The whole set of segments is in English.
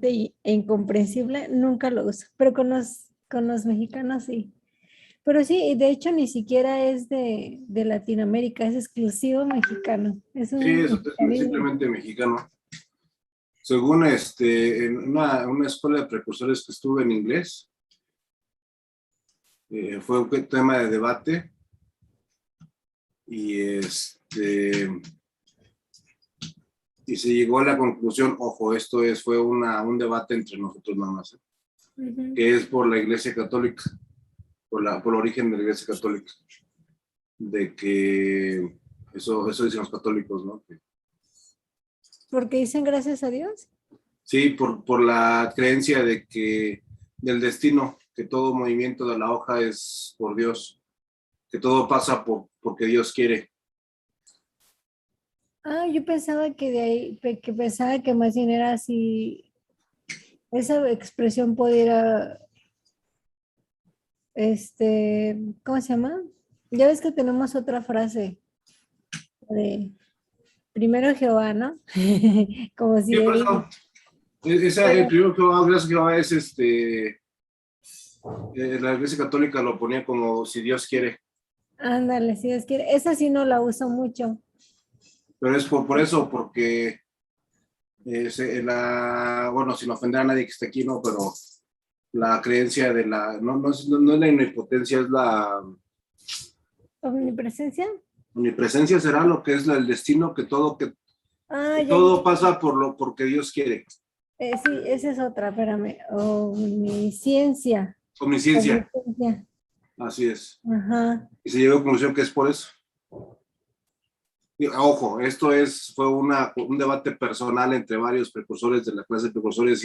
diferente e incomprensible, nunca lo uso, pero con los mexicanos sí. Pero sí, y de hecho ni siquiera es de Latinoamérica, es exclusivo mexicano. Es Sí, un es mexicanismo. simplemente mexicano. Según en una escuela de precursores que estuve en inglés, fue un tema de debate y y se llegó a la conclusión, ojo, fue un debate entre nosotros nada más, que es por la Iglesia Católica, por el origen de la Iglesia Católica, de que eso dicen los católicos, ¿no? Porque dicen gracias a Dios. Sí, por la creencia del destino, que todo movimiento de la hoja es por Dios, que todo pasa porque Dios quiere. Ah, yo pensaba que de ahí, que pensaba que más bien era así, esa expresión pudiera, ¿cómo se llama? Ya ves que tenemos otra frase de primero Jehová, ¿no? Como si ¿Qué él, pasó? El pero primero que va, gracias que va, es la Iglesia Católica lo ponía como si Dios quiere, ándale, si Dios quiere, esa sí no la uso mucho. pero es por eso, porque bueno, sin ofender a nadie que esté aquí, no, pero la creencia no es la omnipotencia, es la ¿Omnipresencia? omnipresencia, será lo que es el destino, Ah, que ya, ya. todo pasa porque Dios quiere. Sí, esa es otra, espérame. Omnisciencia. Omnisciencia, Omnisciencia. así es. Ajá. Y se llegó a la conclusión que es por eso. Y, ojo, fue un debate personal entre varios precursores de la clase de precursores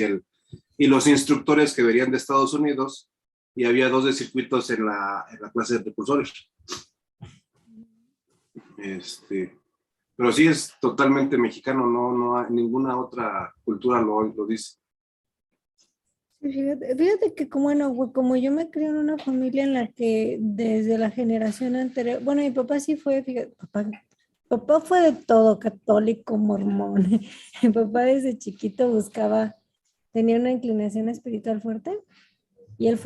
y los instructores que venían de Estados Unidos, y había dos de circuitos en la clase de precursores. Pero sí es totalmente mexicano, no hay ninguna otra cultura lo dice. Sí, fíjate que como, bueno, como yo me crié en una familia en la que desde la generación anterior, bueno, mi papá sí fue, fíjate, papá fue de todo, católico, mormón. Mi papá desde chiquito tenía una inclinación espiritual fuerte y él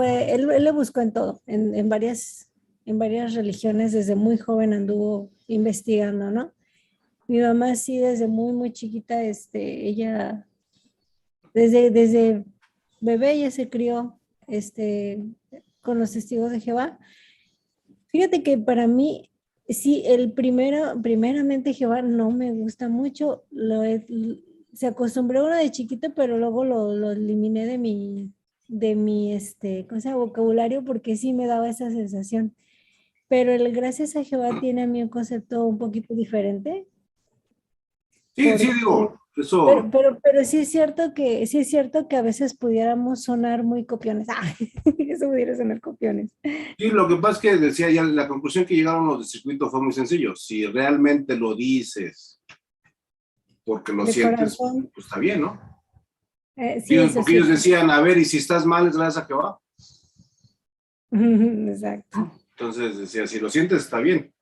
le buscó en todo, en varias religiones, desde muy joven anduvo investigando, ¿no? Mi mamá sí, desde muy, muy chiquita, ella, desde bebé ella se crió, con los testigos de Jehová. Fíjate que para mí, sí, primeramente Jehová no me gusta mucho, se acostumbró uno de chiquito, pero luego lo eliminé de mi ¿cómo se llama? Vocabulario, porque sí me daba esa sensación. Pero el gracias a Jehová tiene a mí un concepto un poquito diferente, Sí, sí, porque, digo, eso. pero sí es cierto que a veces pudiéramos sonar muy copiones. Ah, eso pudiera sonar copiones. Sí, lo que pasa es que decía ya, la conclusión que llegaron los de circuito fue muy sencillo. Si realmente lo dices porque lo De sientes, corazón. pues está bien, ¿no? Sí, eso Porque sí ellos es. decían, a ver, y si estás mal, es gracias a Jehová. Exacto. Entonces decía, si lo sientes, está bien.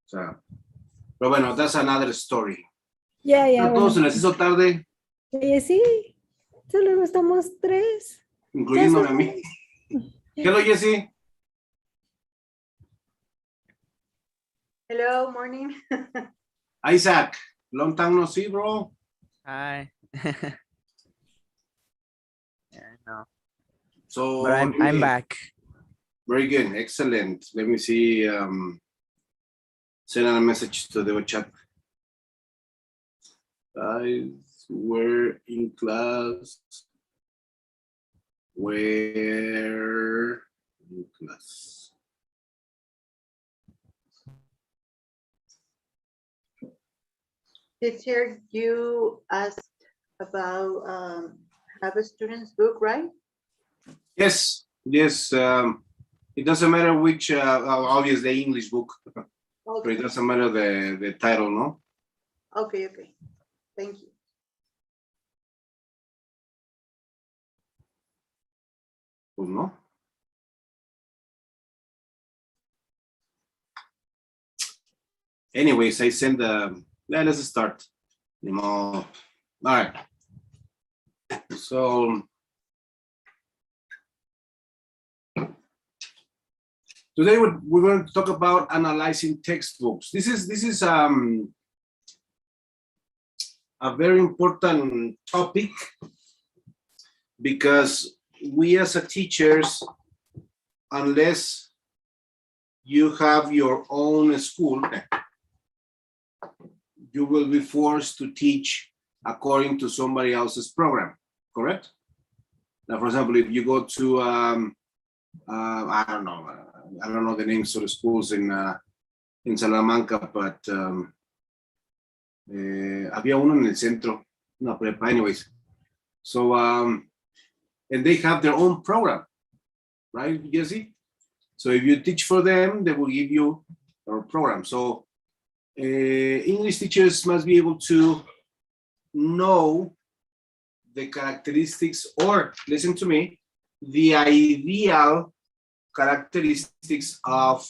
O sea, pero bueno, that's another story. Ya, ya, A todos se bueno. les hizo tarde, Sí, solo estamos tres. Ya incluyéndome a mí. son. Hello, Jesse. Hello, morning. Isaac, long time no see, bro. Hi. Yeah, no. So, But I'm back. very good, excellent. Let me see. Send a message to the chat. I were in class. Where in class? Teacher, you asked about have a student's book, right? Yes, yes. It doesn't matter which, obviously English book, but Okay, it doesn't matter the title, no? okay. Thank you. Pues no. Anyways, I send let's start. All right. So today we're going to talk about analyzing textbooks. This is a very important topic because we as a teachers, unless you have your own school, you will be forced to teach according to somebody else's program, correct? Now, for example, if you go to, I don't know the names of the schools in Salamanca, but había uno en el centro, no, prepa, anyways. So, and they have their own program, right, Jesse? So if you teach for them, they will give you their program. So English teachers must be able to know the characteristics, or listen to me, the ideal characteristics of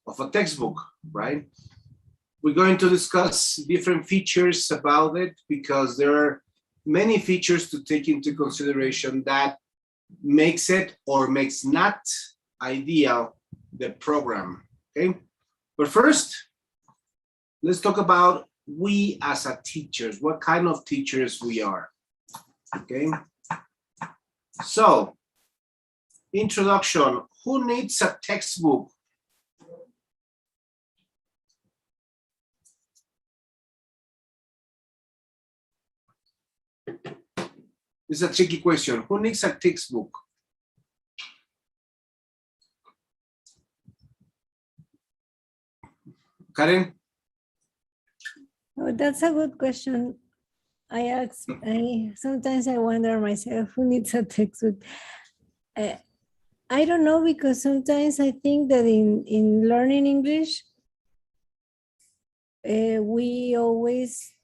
a textbook, right? We're going to discuss different features about it because there are many features to take into consideration that makes it or makes not ideal the program, okay? But first, let's talk about we as a teachers, what kind of teachers we are, okay? So, introduction, who needs a textbook? This is a tricky question. Who needs a textbook? Karen? Oh, that's a good question. Sometimes I wonder myself, who needs a textbook? I don't know, because sometimes I think that in learning English, we always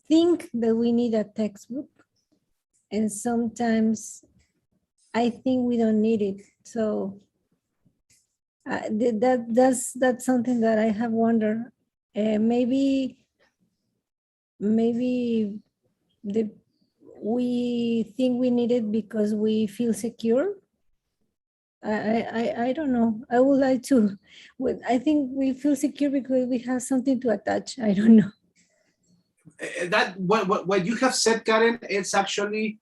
think that we need a textbook, and sometimes I think we don't need it. So that's something that I have wondered. Maybe we think we need it because we feel secure. I don't know. I would like to. I think we feel secure because we have something to attach. I don't know. That what you have said, Karen, it's actually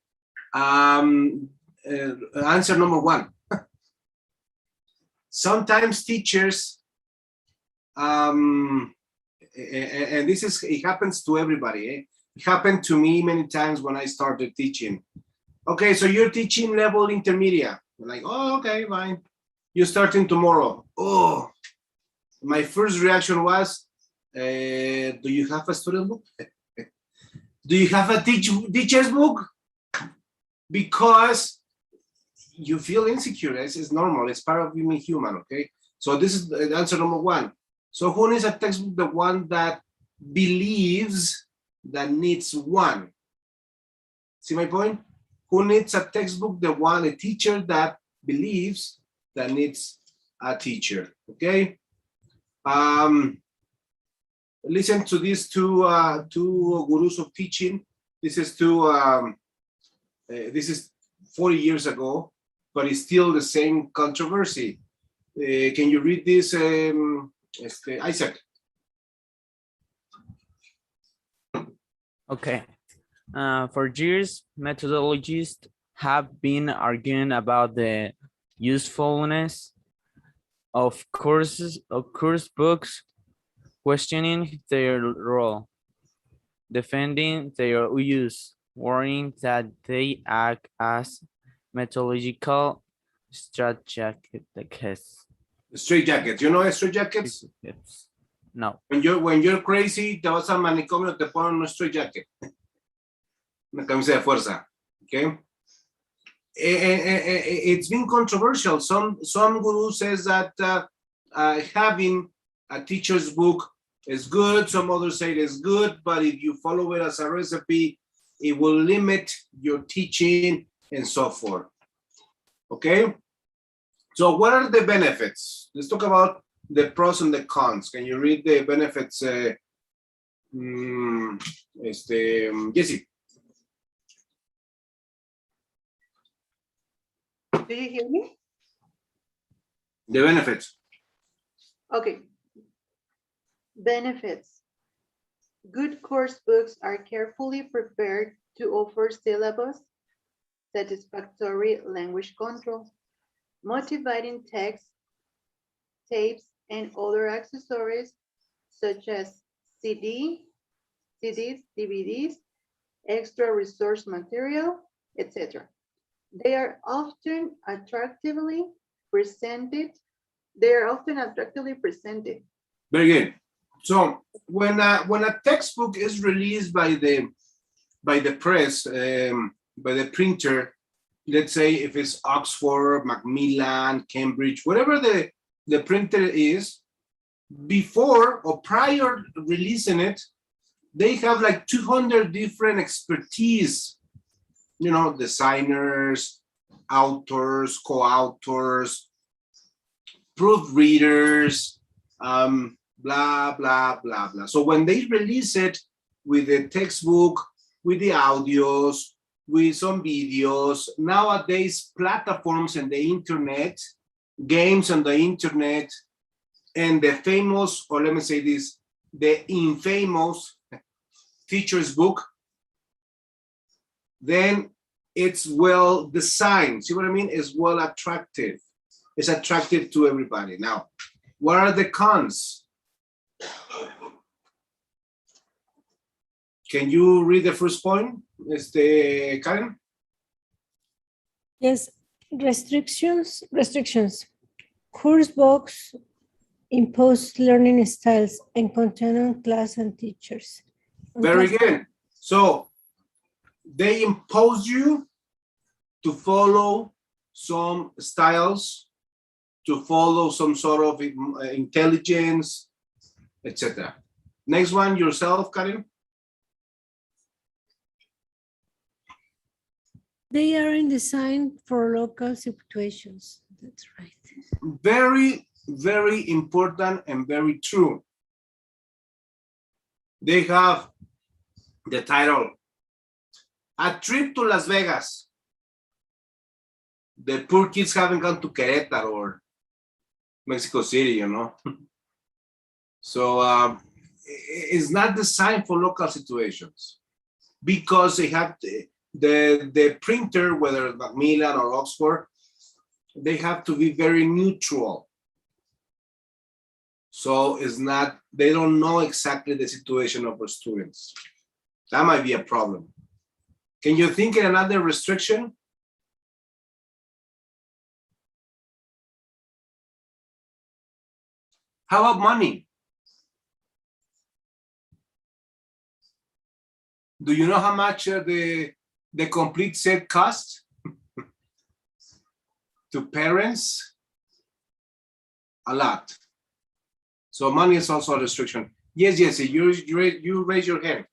answer number one. Sometimes teachers, and it happens to everybody. It happened to me many times when I started teaching. Okay, so you're teaching level intermediate. I'm like, oh, okay, fine. You're starting tomorrow. Oh, my first reaction was, do you have a student book? Do you have a teacher's book? Because you feel insecure. It's normal. It's part of being human, okay? So this is the answer number one. So who needs a textbook? The one that believes that needs one. See my point? Who needs a textbook? A teacher that believes that needs a teacher, okay? Listen to these two gurus of teaching. This is this is 40 years ago, but it's still the same controversy. Can you read this, Isaac? Okay. For years, methodologists have been arguing about the usefulness of course books, questioning their role, defending their use, warning that they act as methodological strategies. Straight jackets. You know straight jackets? Yes. No. When you're crazy, te vas al manicomio, te ponen un straight jacket. Una camisa de fuerza. Okay. It's been controversial. Some guru says that having a teacher's book is good. Some others say it is good, but if you follow it as a recipe, it will limit your teaching and so forth. Okay. So what are the benefits? Let's talk about the pros and the cons. Can you read the benefits, Jesse? Do you hear me? The benefits. Okay. Benefits. Good course books are carefully prepared to offer syllabus, satisfactory language control, motivating text, tapes, and other accessories such as CDs, DVDs, extra resource material, etc. They are often attractively presented. Very good. So when a textbook is released by the press, by the printer, let's say if it's Oxford, Macmillan, Cambridge, whatever the printer is, before or prior releasing it, they have like 200 different expertise, you know, designers, authors, co-authors, proofreaders, blah, blah, blah, blah. So when they release it with the textbook, with the audios, with some videos, nowadays platforms and the internet, games on the internet, and the famous, or let me say this, the infamous teacher's book, then it's well designed. See what I mean? It's well attractive. It's attractive to everybody. Now, what are the cons? Can you read the first point, Karen? Yes, restrictions. Course books impose learning styles and content on class and teachers. Very good. So they impose you to follow some styles, to follow some sort of intelligence, etc. Next one, yourself, Karen. They aren't designed for local situations. That's right. Very, very important and very true. They have the title, A Trip to Las Vegas. The poor kids haven't gone to Querétaro or Mexico City, you know. So it's not designed for local situations because they have the printer, whether Macmillan or Oxford, they have to be very neutral. So it's not, they don't know exactly the situation of our students. That might be a problem. Can you think of another restriction? How about money? Do you know how much the complete set costs to parents? A lot. So money is also a restriction. Yes, Jesse, you raise your hand.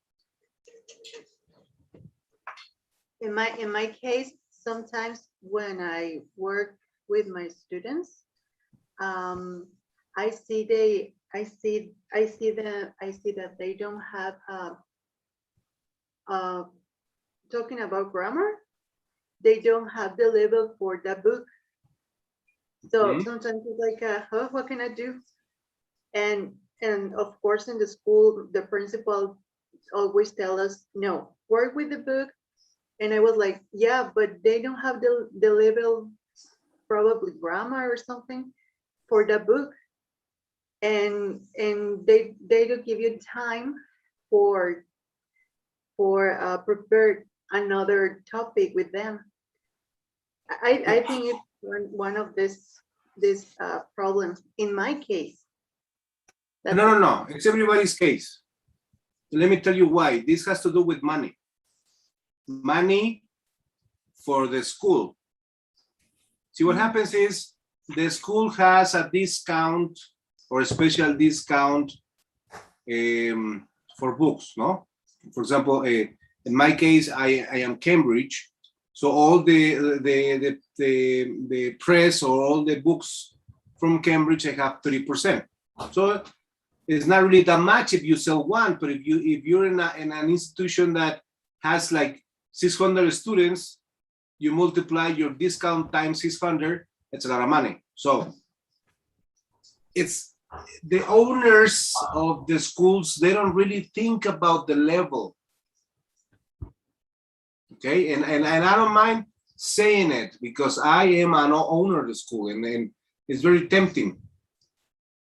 In my case, sometimes when I work with my students, I see that they don't have talking about grammar, they don't have the level for the book. So sometimes it's like, oh, what can I do? And of course, in the school, the principal always tell us, no, work with the book. And I was like, yeah, but they don't have the level, probably grammar or something for the book. And they don't give you time for prepare another topic with them. I think it's one of this problems in my case. No. It's everybody's case. Let me tell you why. This has to do with money. Money for the school. See, what happens is the school has a discount or a special discount for books, no? For example, in my case, I am Cambridge, so all the press or all the books from Cambridge, I have 30%. So it's not really that much if you sell one, but if you're in an institution that has like 600 students, you multiply your discount times 600, it's a lot of money. So it's the owners of the schools, they don't really think about the level. Okay, and I don't mind saying it because I am an owner of the school and it's very tempting.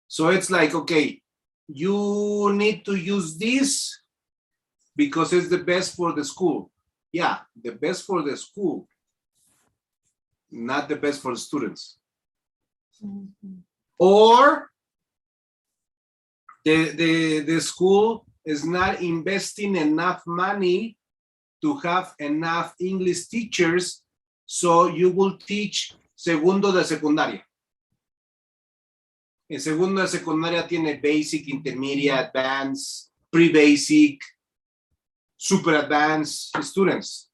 So it's like, okay, you need to use this because it's the best for the school. Yeah, the best for the school, not the best for the students. Or the school is not investing enough money to have enough English teachers, so you will teach segundo de secundaria. En segundo de secundaria tiene basic, intermediate, advanced, pre-basic, super advanced students.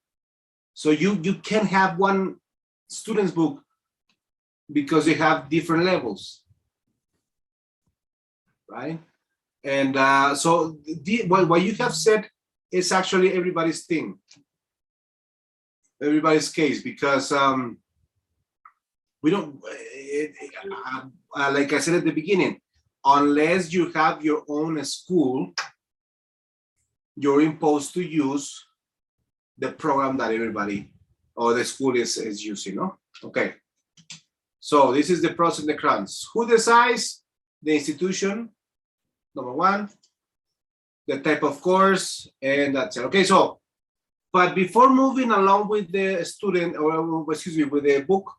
So you can have one student's book because they have different levels, right? And so what you have said is actually everybody's thing, everybody's case, because we don't, like I said at the beginning, unless you have your own school, you're imposed to use the program that everybody or the school is using, no? Okay. So this is the pros and the cons. Who decides? The institution, number one, the type of course, and that's it. Okay, so, but before moving along with the student, or excuse me, with the book,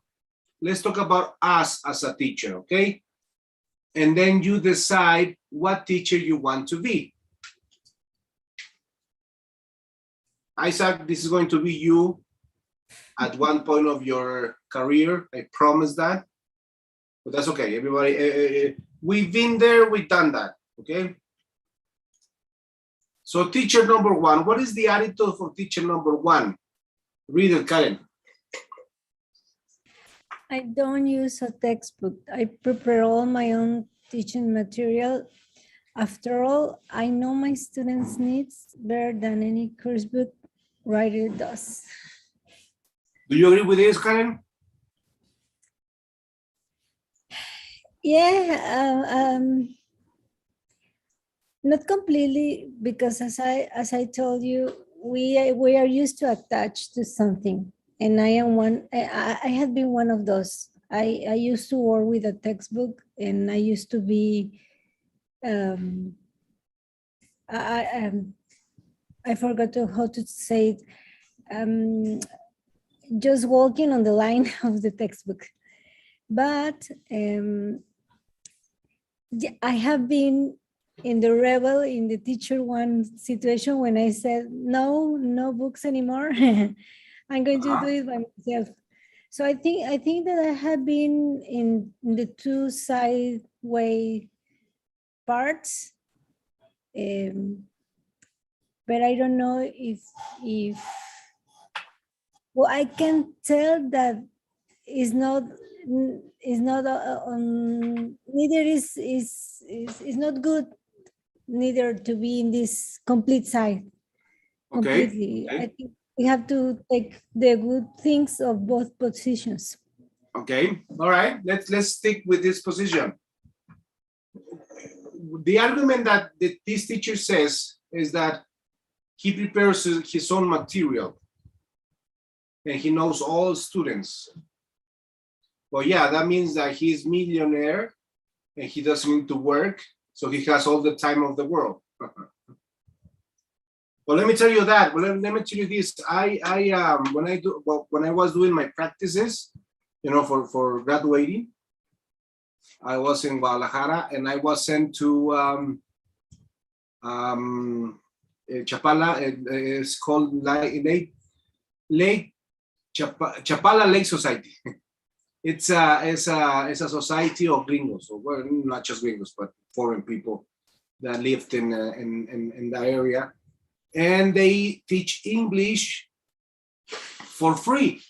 let's talk about us as a teacher, okay? And then you decide what teacher you want to be. Isaac, this is going to be you at one point of your career. I promise that. But that's okay. Everybody, we've been there, we've done that, okay? So teacher number one, what is the attitude for teacher number one? Read it, Karen. I don't use a textbook. I prepare all my own teaching material. After all, I know my students' needs better than any course book writer does. Do you agree with this, Karen? Yeah, not completely, because as I told you, we are used to attach to something, and I am one. I had been one of those. I used to work with a textbook, and I used to be. I forgot how to say it. Just walking on the line of the textbook, but yeah, I have been in the rebel in the teacher one situation when I said no books anymore. I'm going to do it by myself. So I think that I have been in the two side way parts, but I don't know if well, I can tell that is not neither is not good, neither to be in this complete side. Okay. Completely. I think we have to take the good things of both positions. Okay. All right. Let's stick with this position. The argument that this teacher says is that he prepares his own material and he knows all students. Well, yeah, that means that he's millionaire and he doesn't need to work, so he has all the time of the world. Well, let me tell you that. Well, let me tell you this. When I was doing my practices, you know, for graduating, I was in Guadalajara and I was sent to Chapala. It's called Chapala Lake Society. It's a society of gringos, or well, not just gringos, but foreign people that lived in the area, and they teach English for free.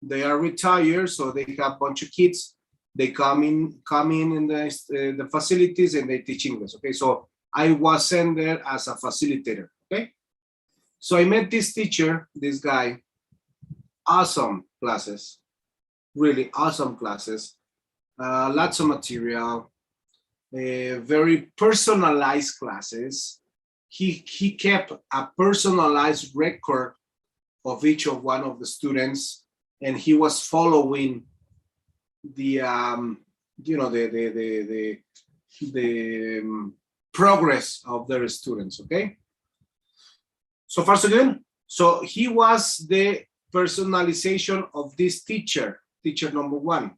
They are retired, so they have a bunch of kids. They come in the facilities and they teach English. Okay, so I was sent there as a facilitator. Okay, so I met this teacher, this guy. awesome classes, really awesome classes, lots of material, very personalized classes. He kept a personalized record of each of one of the students, and he was following the progress of their students. Okay, so far so good. So he was the personalization of this teacher number one.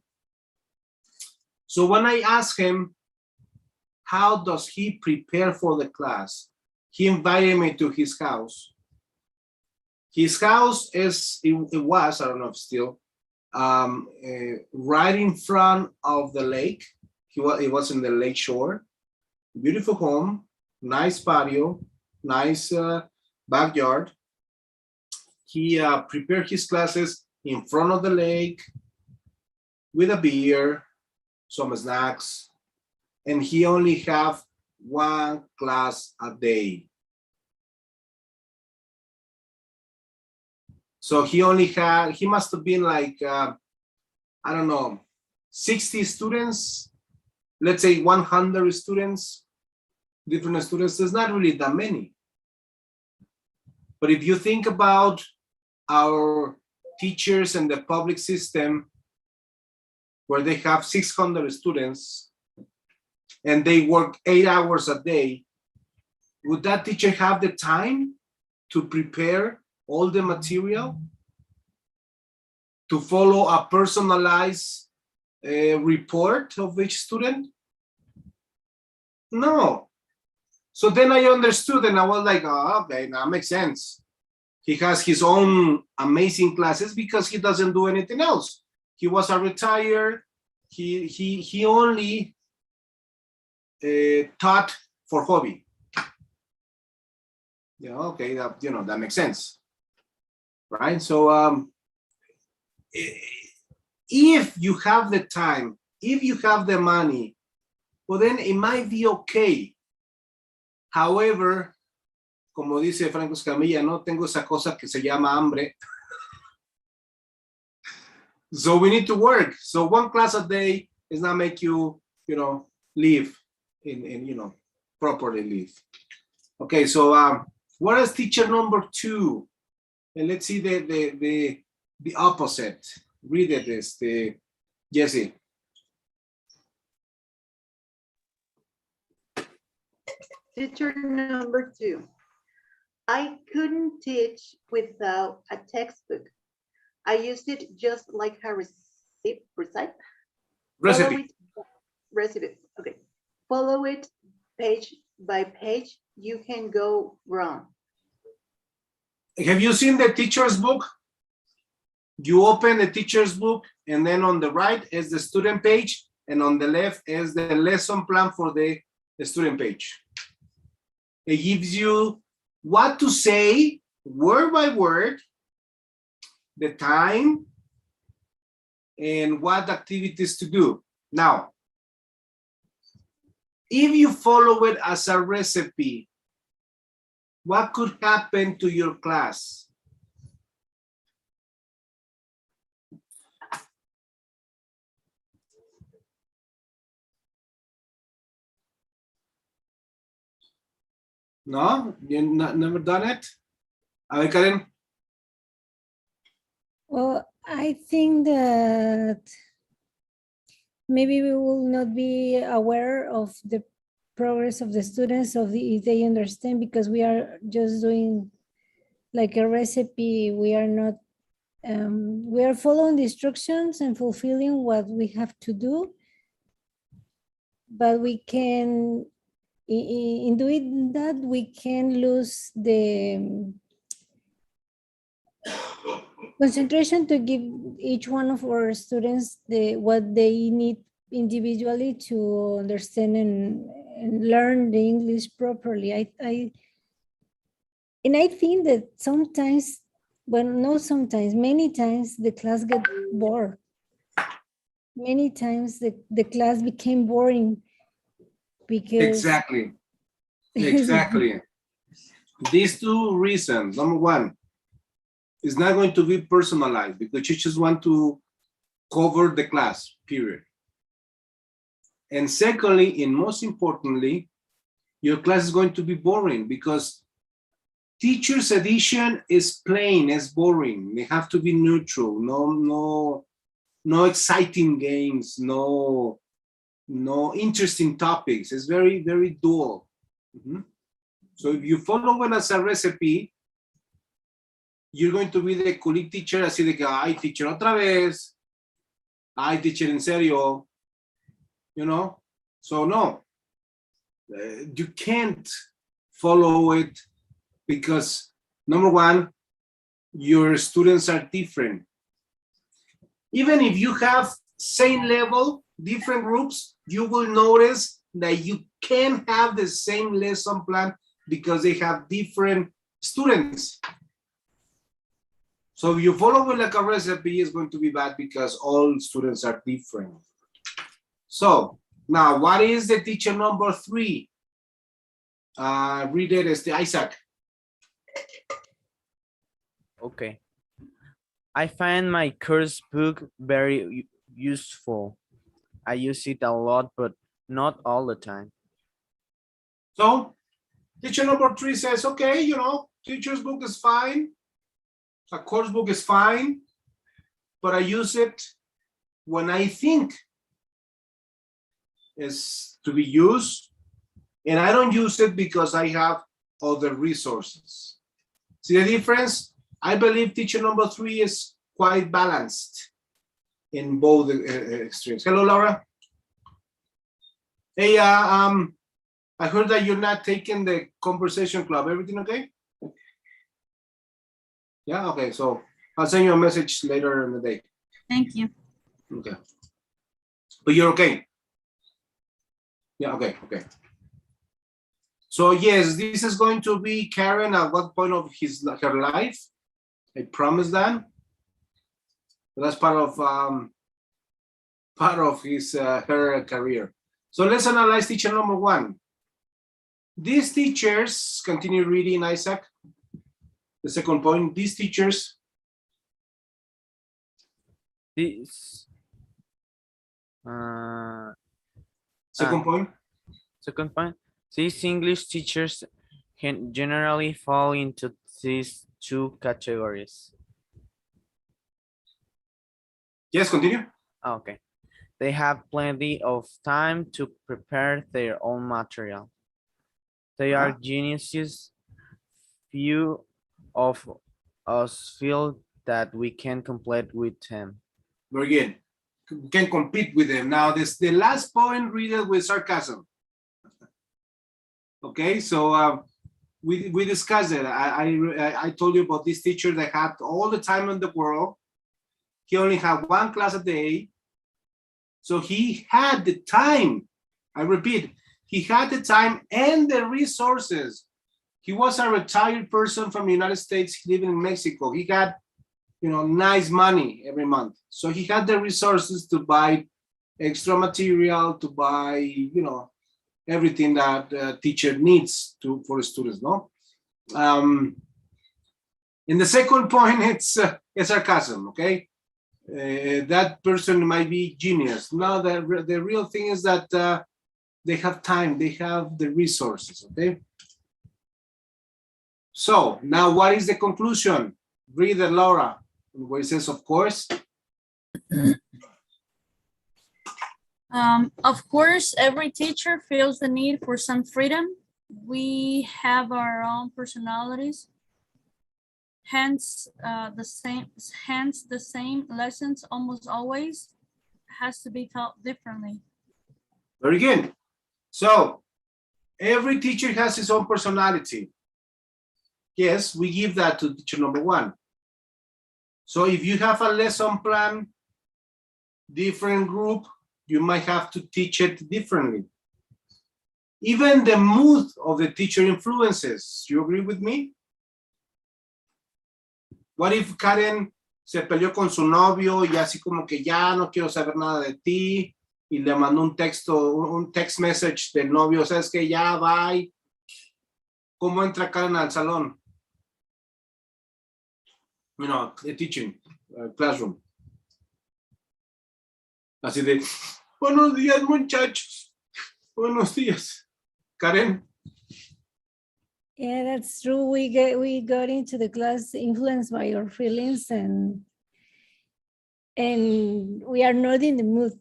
So when I asked him, how does he prepare for the class? He invited me to his house. His house it was, I don't know if still, right in front of the lake. It was in the lake shore. Beautiful home, nice patio, nice backyard. He prepared his classes in front of the lake with a beer, some snacks, and he only have one class a day. So he must have been like, I don't know, 60 students, let's say 100 students, different students. There's not really that many. But if you think about our teachers and the public system, where they have 600 students and they work 8 hours a day, would that teacher have the time to prepare all the material, to follow a personalized report of each student? No. So then I understood, and I was like, oh, okay, now makes sense. He has his own amazing classes because he doesn't do anything else. He was a retired. He only taught for hobby. Yeah, okay, that makes sense, right? So if you have the time, if you have the money, well, then it might be okay. However, como dice Franco Escamilla, no tengo esa cosa que se llama hambre. So we need to work. So one class a day does not make you, live in properly live. Okay, so what is teacher number 2? And let's see the opposite. Read it, Jesse. Teacher number 2. I couldn't teach without a textbook. I used it just like a recipe. Okay. Follow it page by page. You can go wrong. Have you seen the teacher's book? You open the teacher's book, and then on the right is the student page, and on the left is the lesson plan for the student page. It gives you what to say word by word, the time, and what activities to do. Now, if you follow it as a recipe, what could happen to your class? No, you never done it? A ver, Karen. Well, I think that maybe we will not be aware of the progress of the students if they understand, because we are just doing like a recipe. We are not, we are following the instructions and fulfilling what we have to do, but we can, in doing that, we can lose the concentration to give each one of our students what they need individually to understand and learn the English properly. And I think that sometimes, well, not sometimes, many times the class get bored. Many times the class became boring because Exactly. These 2 reasons. Number 1, It's not going to be personalized because you just want to cover the class, period. And secondly, and most importantly, your class is going to be boring because teacher's edition is plain, it's boring. They have to be neutral, no exciting games, no interesting topics. It's very, very dull. So if you follow it as a recipe, you're going to be the colleague teacher, así de que, ay, teacher, otra vez. Ay, teacher, en serio. You know? So no. You can't follow it because, number one, your students are different. Even if you have same level, different groups, you will notice that you can't have the same lesson plan because they have different students. So if you follow it like a recipe, it's going to be bad because all students are different. So now, what is the teacher number 3? Read it, Isaac. Okay. I find my course book very useful. I use it a lot, but not all the time. So teacher number 3 says, okay, you know, teacher's book is fine. A course book is fine, but I use it when I think it's to be used, and I don't use it because I have other resources. See the difference? I believe teacher number 3 is quite balanced in both extremes. Hello, Laura. Hey, I heard that you're not taking the conversation club. Everything okay? Yeah, okay, so I'll send you a message later in the day. Thank you. Okay. But you're okay? Yeah, okay, okay. So yes, this is going to be Karen at what point of her life. I promise that. But that's part of his her career. So let's analyze teacher number 1. These teachers, continue reading, Isaac. The second point, these teachers. Second point. Second point, these English teachers can generally fall into these 2 categories. Yes, continue. Okay. They have plenty of time to prepare their own material. They are geniuses. Few of us feel that we can compete with them. Very good. Can compete with them. Now, the last point, read it with sarcasm. Okay, so we discussed it. I told you about this teacher that had all the time in the world. He only had 1 class a day. So he had the time. I repeat, he had the time and the resources. He was a retired person from the United States living in Mexico. He got, you know, nice money every month. So he had the resources to buy extra material, to buy, you know, everything that a teacher needs for students, no? In the second point, it's sarcasm, okay? That person might be genius. Now, the real thing is that they have time, they have the resources, okay? So now what is the conclusion? Read it, Laura, where it says, of course. Of course, every teacher feels the need for some freedom. We have our own personalities. Hence, the same lessons almost always has to be taught differently. Very good. So every teacher has his own personality. Yes, we give that to teacher number 1. So if you have a lesson plan, different group, you might have to teach it differently. Even the mood of the teacher influences. You agree with me? What if Karen se peleó con su novio y así como que ya no quiero saber nada de ti y le mandó un text message del novio, sabes que ya bye? ¿Cómo entra Karen al salón? you know, a teaching classroom. Así de, buenos días, muchachos. Buenos días. Karen. Yeah, that's true. We got into the class influenced by our feelings, and we are not in the mood.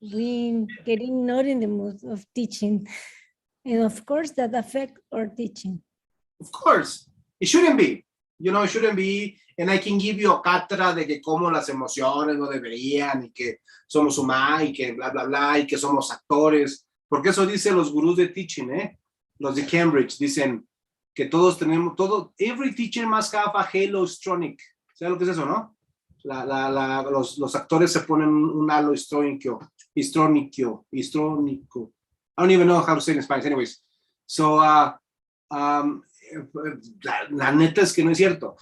We getting not in the mood of teaching, and of course that affect our teaching. Of course, it shouldn't be. You know, it shouldn't be. And I can give you a cátedra de que cómo las emociones no deberían y que somos humanos y que bla, bla, bla, y que somos actores. Porque eso dicen los gurús de teaching, ¿eh? Los de Cambridge dicen que todos tenemos, every teacher must have a halo histrionic. ¿Sabes lo que es eso, no? Los actores se ponen un halo histrónico. I don't even know how to say it in Spanish. Anyways, so, la neta es que no es cierto.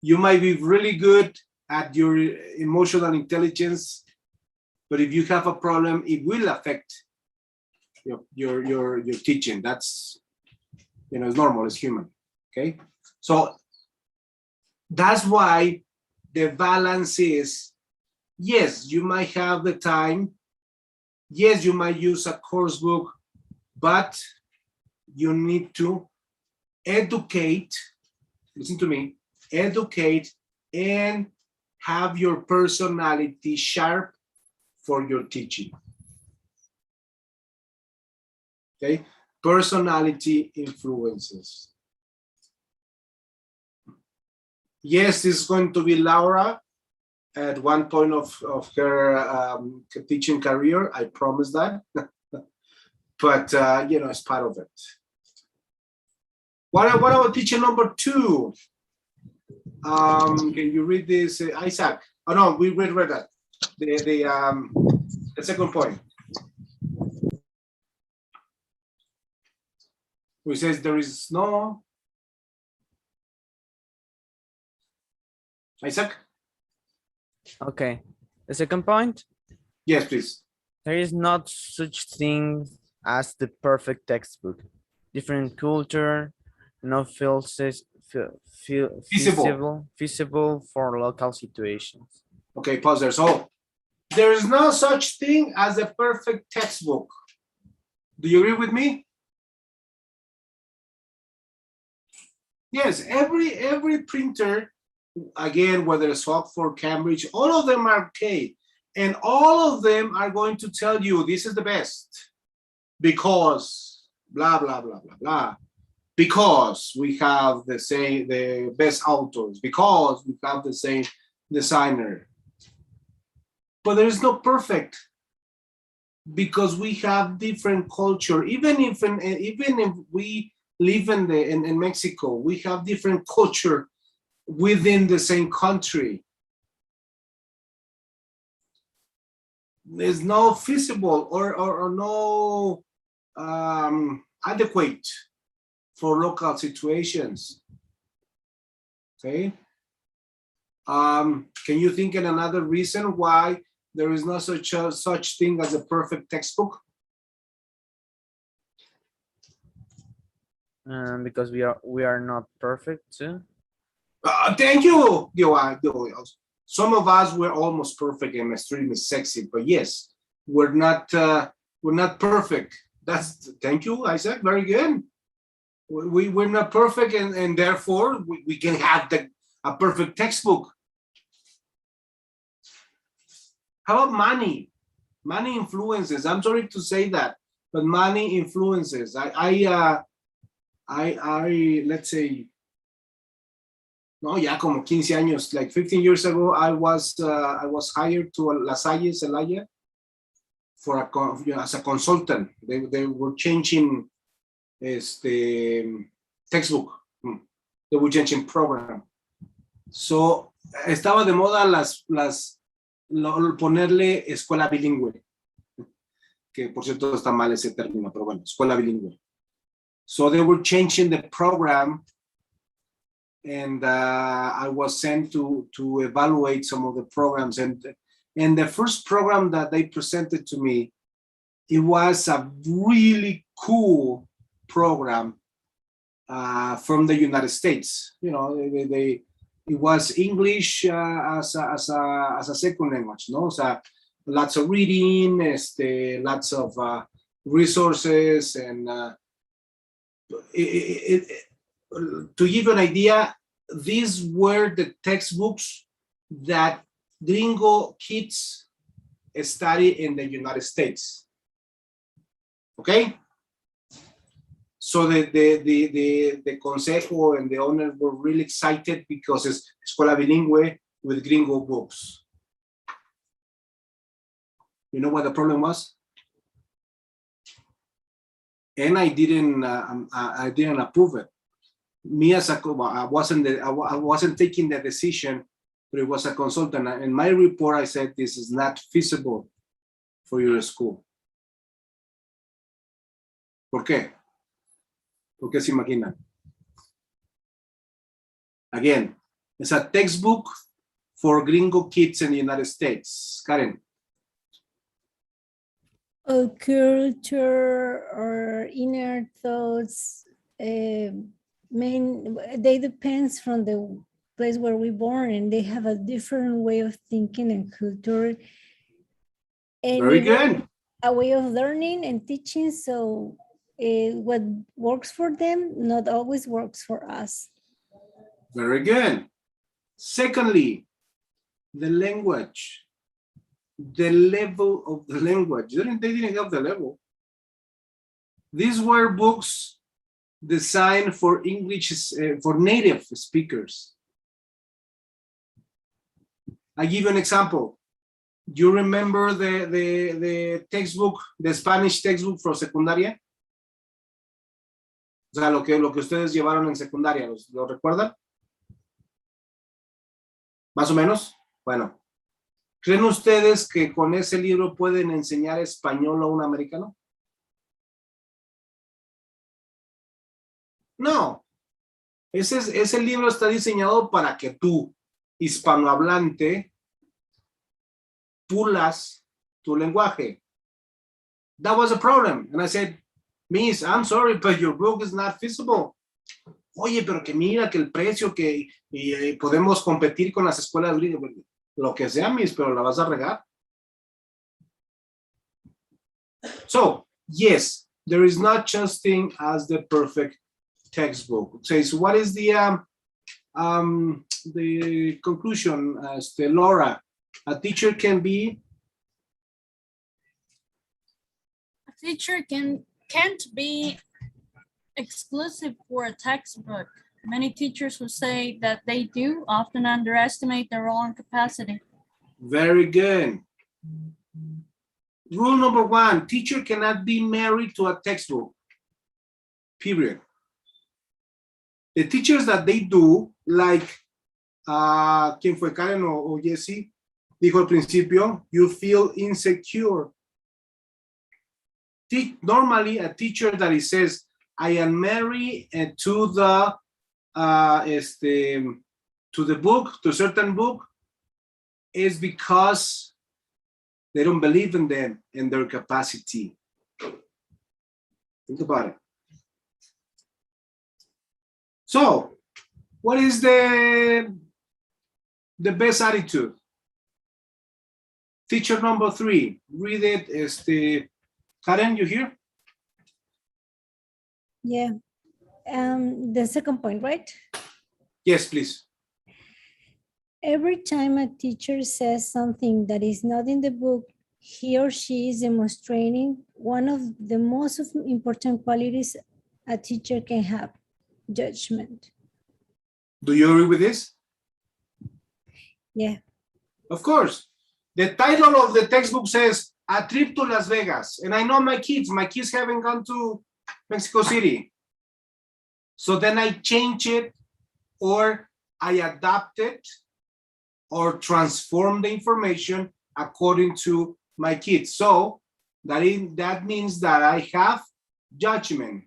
You might be really good at your emotional intelligence, but if you have a problem, it will affect your teaching. That's, you know, it's normal, it's human. Okay, so that's why the balance is, yes, you might have the time, yes, you might use a course book, but you need to educate, listen to me, educate and have your personality sharp for your teaching. Okay, personality influences. Yes, this is going to be Laura at one point of her teaching career, I promise that. But, you know, it's part of it. What about teacher number 2? Can you read this, Isaac? Oh no, we read that. The second point. Which says there is no. Isaac? Okay. The second point, Yes, please. there is not such thing as the perfect textbook. Different culture, no feasible for local situations. Okay, pause there. So there is no such thing as a perfect textbook. Do you agree with me? Yes, every printer, again, whether it's Oxford, Cambridge, all of them are okay. And all of them are going to tell you this is the best because blah, blah, blah, blah, blah. Because we have the best authors, because we have the same designer. But there is no perfect, because we have different culture. Even if we live in Mexico, we have different culture within the same country. There's no feasible or no adequate for local situations. Okay. Can you think of another reason why there is no such thing as a perfect textbook? Because we are not perfect too. Thank you. Some of us were almost perfect and extremely sexy, but yes, we're not perfect. Thank you, Isaac. Very good. We're not perfect, and therefore we can have a perfect textbook. How about money? Money influences. I'm sorry to say that, but money influences. I let's say, no, ya como 15 años, like 15 years ago, I was hired to La Salle, Celaya, for as a consultant. They were changing textbook. They were changing program. So estaba de moda ponerle escuela bilingüe, que por cierto está mal ese término, pero bueno, escuela bilingüe. So they were changing the program, and I was sent to evaluate some of the programs. And the first program that they presented to me, it was a really cool program from the United States. You know, it was English as a second language, no? So lots of reading, lots of resources, and to give you an idea, these were the textbooks that gringo kids study in the United States. Okay? So the consejo and the owner were really excited because it's escuela bilingüe with gringo books. You know what the problem was? And I didn't approve it. Me as I wasn't taking the decision, but it was a consultant. In my report, I said this is not feasible for your school. ¿Por qué? ¿Por qué se imaginan? Again, it's a textbook for gringo kids in the United States. Karen. Culture or inner thoughts, they depends from the place where we're born, and they have a different way of thinking and culture. And very good. A way of learning and teaching. So what works for them not always works for us. Very good. Secondly, the language. The level of the language. They didn't have the level. These were books designed for English, for native speakers. I give you an example. Do you remember the textbook, the Spanish textbook for secundaria? O sea, lo que ustedes llevaron en secundaria, ¿lo recuerdan? ¿Más o menos? Bueno. ¿Creen ustedes que con ese libro pueden enseñar español a un americano? No. Ese libro está diseñado para que tú, hispanohablante, pulas tu lenguaje. That was a problem. And I said, Miss, I'm sorry, but your book is not feasible. Oye, pero que mira, que el precio, que podemos competir con las escuelas gringas. Lo que sea, Miss, pero la vas a regar. So, yes, there is not such thing as the perfect textbook. It says, what is the conclusion, Laura? A teacher can be? A teacher can't be exclusive for a textbook. Many teachers who say that they do often underestimate their own capacity. Very good. Rule number 1, teacher cannot be married to a textbook, period. The teachers that they do, like, ¿quién fue, Karen o Jessie? Dijo al principio, you feel insecure. Normally, a teacher that says, I am married to the book, to a certain book, is because they don't believe in them and their capacity. Think about it. So, what is the best attitude? Teacher number 3, read it. Karen, you here? Yeah. The second point, right? Yes, please. Every time a teacher says something that is not in the book, he or she is demonstrating one of the most important qualities a teacher can have, judgment. Do you agree with this? Yeah. Of course. The title of the textbook says, A Trip to Las Vegas. And I know my kids haven't gone to Mexico City. So then I change it, or I adapt it, or transform the information according to my kids. So that means that I have judgment,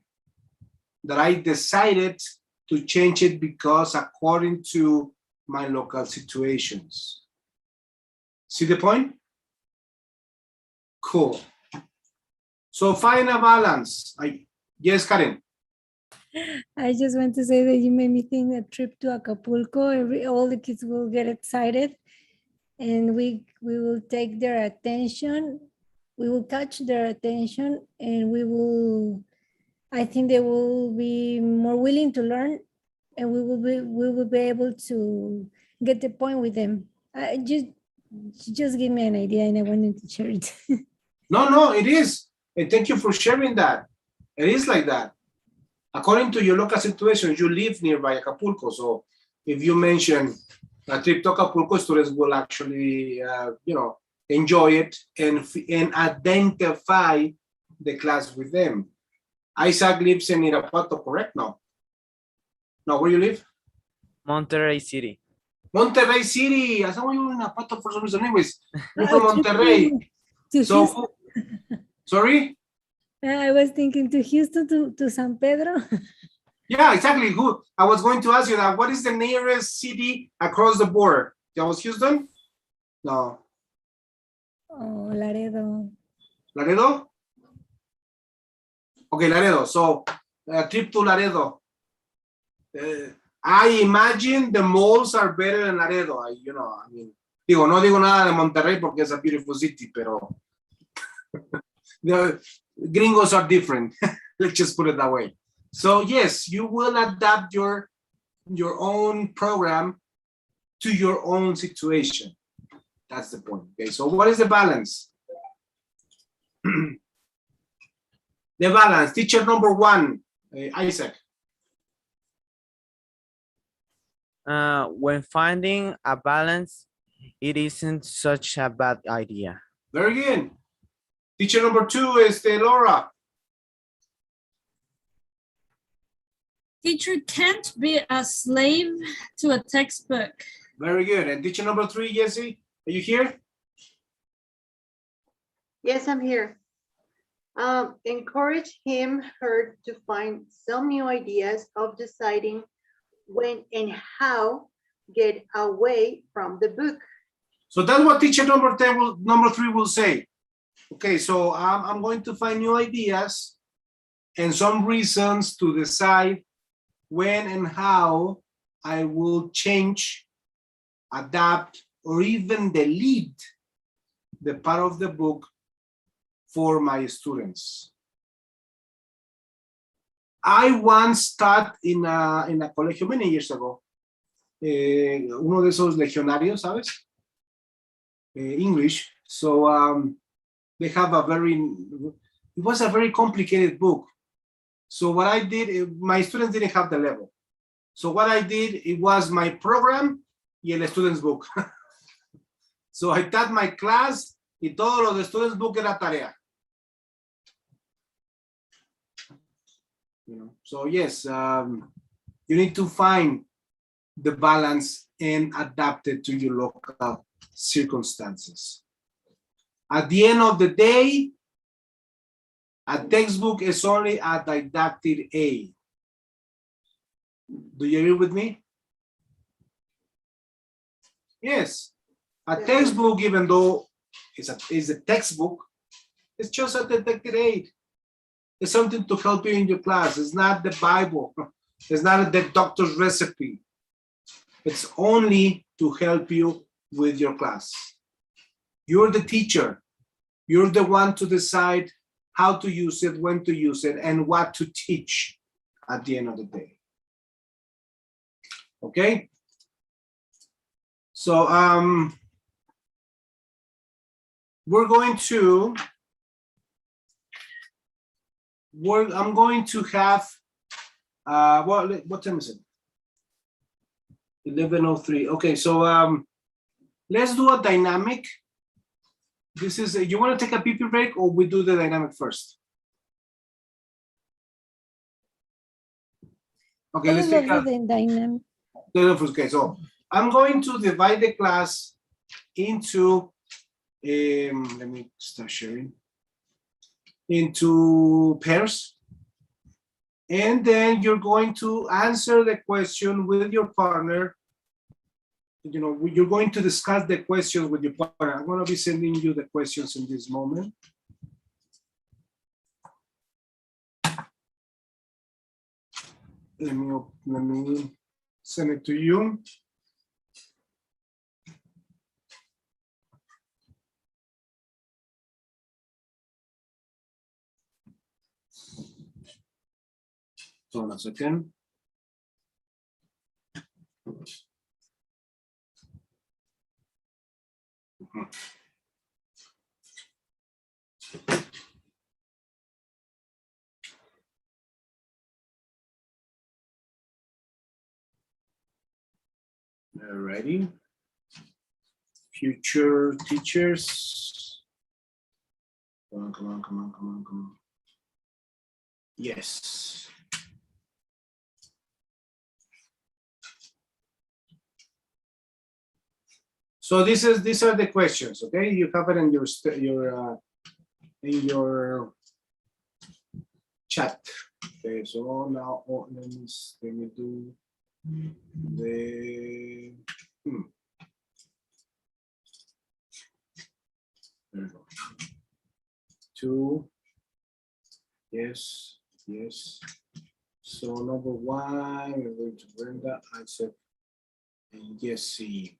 that I decided to change it because according to my local situations. See the point? Cool. So find a balance. Yes, Karen. I just want to say that you made me think a trip to Acapulco. All the kids will get excited, and we will take their attention. We will catch their attention, and we will. I think they will be more willing to learn, and we will be able to get the point with them. I just give me an idea, and I wanted to share it. No, it is. And thank you for sharing that. It is like that. According to your local situation, you live nearby Acapulco. So if you mention a trip to Acapulco, students will actually, enjoy it and identify the class with them. Isaac lives in Irapuato, correct? No, where you live? Monterrey City. Monterrey City. I thought you were in Irapuato for some reason. Anyways, you're A from trip Monterrey. to So, Houston. sorry? I was thinking to Houston, to San Pedro. Yeah, exactly. I was going to ask you that. What is the nearest city across the border? That was Houston? No. Oh, Laredo. Laredo? Okay, Laredo. So, a trip to Laredo. I imagine the malls are better than Laredo. No digo nada de Monterrey porque es a beautiful city, pero the gringos are different. Let's just put it that way. So yes, you will adapt your own program to your own situation. That's the point. Okay, so what is the balance? The balance. Teacher number 1, Isaac. When finding a balance, it isn't such a bad idea. Very good. Teacher number 2 is Laura. Teacher can't be a slave to a textbook. Very good. And teacher number 3, Jessie, are you here? Yes, I'm here. Encourage her to find some new ideas of deciding when and how get away from the book. So that's what teacher number 3 will say. Okay, so I'm going to find new ideas and some reasons to decide when and how I will change, adapt, or even delete the part of the book for my students. I once taught in a colegio many years ago. Uno de esos legionarios, ¿sabes? English. So they have it was a very complicated book. So what I did, my students didn't have the level. So what I did, it was my program y el student's book. So I taught my class y todo lo de student's book era tarea. So yes, you need to find the balance and adapt it to your local circumstances. At the end of the day, a textbook is only a didactic aid. Do you agree with me? Yes. A textbook, even though it's a textbook, it's just a didactic aid. It's something to help you in your class. It's not the Bible. It's not the doctor's recipe. It's only to help you with your class. You're the teacher. You're the one to decide how to use it, when to use it, and what to teach at the end of the day. Okay? So I'm going to have what time is it? 11:03. Okay, so let's do a dynamic. This is, you want to take a pee break or we do the dynamic first? Okay, let's take a dynamic. Okay, so I'm going to divide the class into, let me start sharing, into pairs. And then you're going to answer the question with your partner. You're going to discuss the questions with your partner. I'm going to be sending you the questions in this moment. let me send it to you. Hold on a second. Alrighty. Future teachers. Come on, come on, come on, come on, come on. Yes. So these are the questions, okay? You have it in your chat. Okay, so now let me do the there we go. 2. Yes, yes. So number 1, we're going to Brenda, Isaac, and Jesse.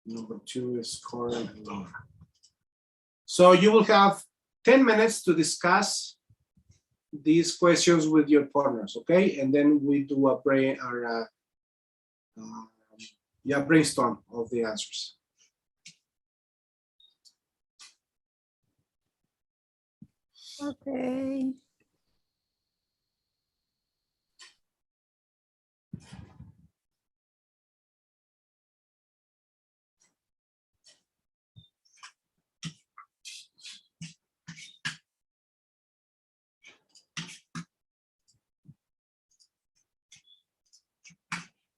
Number 2 is Corin and Laura. So you will have 10 minutes to discuss these questions with your partners, okay? And then we do a brainstorm of the answers. Okay.